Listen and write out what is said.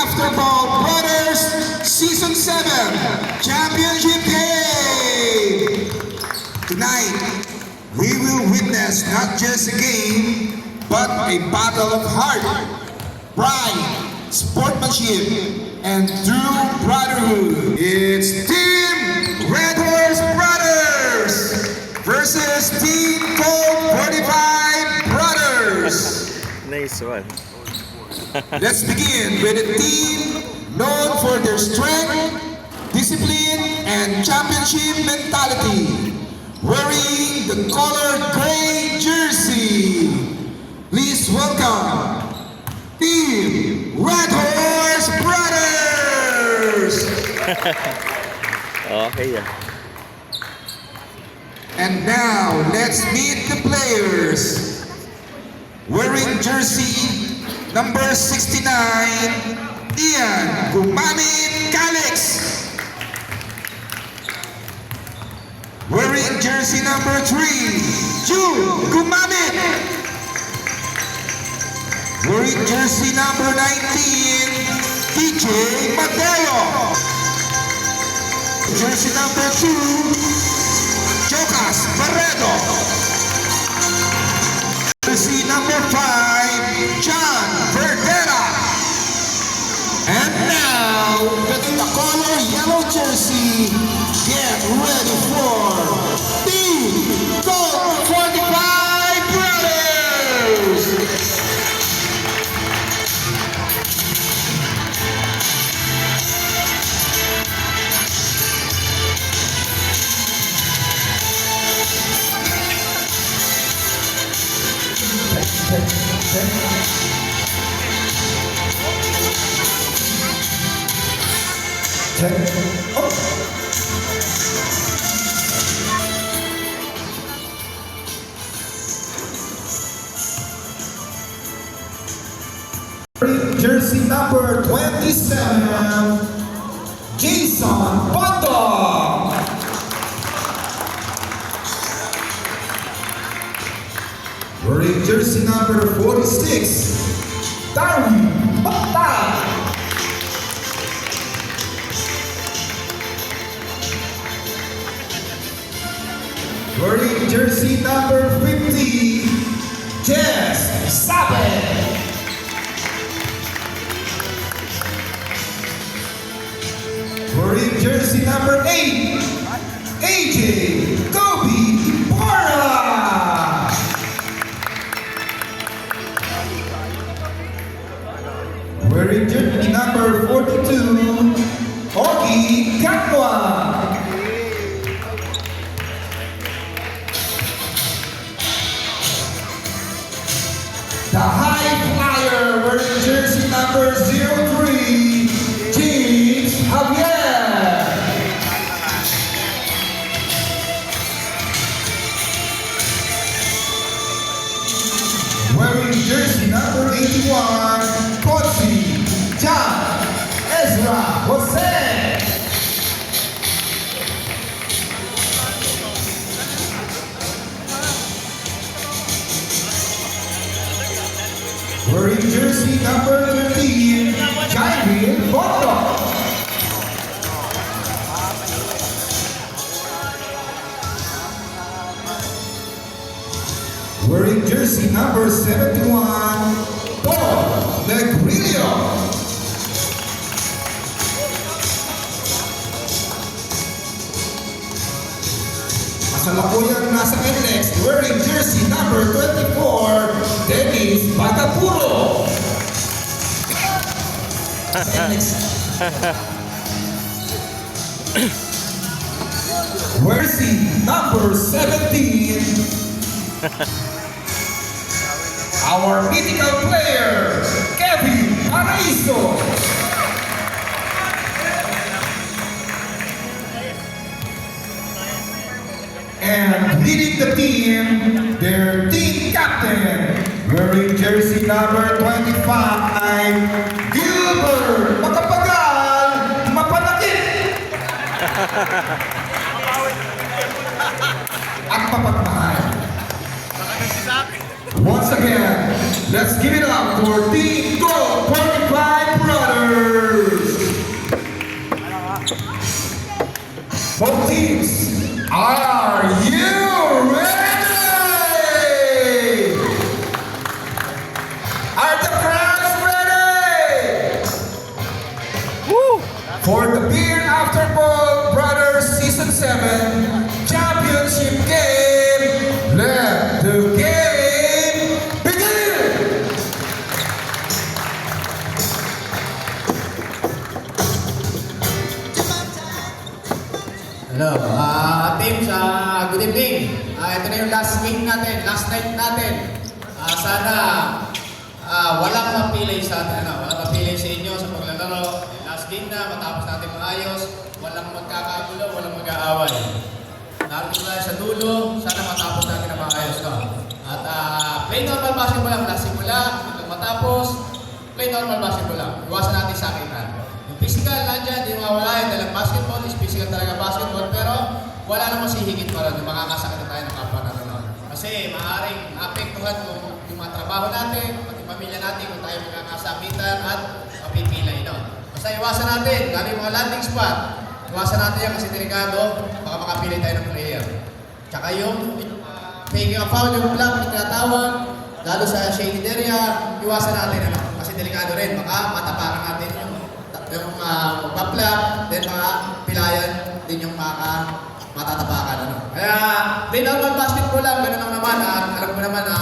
Afterball Brothers Season 7 Championship Game! Tonight, we will witness not just a game, but a battle of heart, pride, sportsmanship, and true brotherhood. It's Team Red Horse Brothers versus Team Colt 45 Brothers. Nice one. Let's begin with a team known for their strength, discipline, and championship mentality, wearing the colored gray jersey. Please welcome Team Red Horse Brothers! Okay, yeah. And now, let's meet the players. Wearing jersey number 69, Ian Gumamit Calix. Wearing jersey number 3, June Gumamit. Wearing jersey number 19, DJ Mateo. Jersey number 2, Jocas Barredo. Jersey number 5, John Verdera. And now, with the color yellow jersey, get ready for Team Colt 45 Brothers! Jersey number 27, Jason Bondo. Wearing jersey number 46, Darwin Bata. Wearing jersey number 50, Jess Sabe. Wearing jersey number 8, AJ Kobe Ibarra. Wearing jersey number 42, Ogi Kakwa. The high flyer wearing jersey number 03, James Javier. Wearing jersey number 81, Kotsi John Ezra Jose. Wearing jersey number 13, Jairil Bondo. Wearing jersey number 71, Paul Negrillo. Kasalukuyang nasa NLEX, wearing jersey number 24, Dennis Patapuro. Jersey number 17, our mythical player, Kevin Paraiso. And leading the team, their team captain, wearing jersey number 25, Gilbert Makapagal Mapanakit. At mapagmahal. Once again, let's give it up for Team Colt 45 Brothers! championship game. Let the game begin! Hello, team, good evening. Ito na yung last game natin, last night natin. Sana walang mapilay sa atin, walang mapilay sa inyo sa paglalaro. Last game na, matapos natin maayos, walang magkakagulo, walang mag-aaway. Narito tayo sa dulo, sana matapos natin na maayos, no? At play normal basketball lang, last simula, hanggang matapos, play normal basketball lang. Iwasan natin sakitan. Yung physical, nandiyan, di mawala yun, dahil basketball is physical talaga basketball, pero wala namang sihigit pa rin, makakasakit na tayo ng kapwa natin. Kasi maaaring naapektuhan yung mga trabaho natin, pati pamilya natin kung tayo magkakasakitan at mapipilay. Basta iwasan natin, lalo yung mga landing spot, iwasan natin yan kasi delikado, baka makapilay tayo ng player. Tsaka yung making a foul, yung block na tinatawag, lalo sa shaded area, iwasan natin kasi delikado rin, baka matapakan natin yung magpa-block, then baka pilayan din yung matatapakan. Kaya, di normal basketball lang, ganun lang naman. Alam ko naman na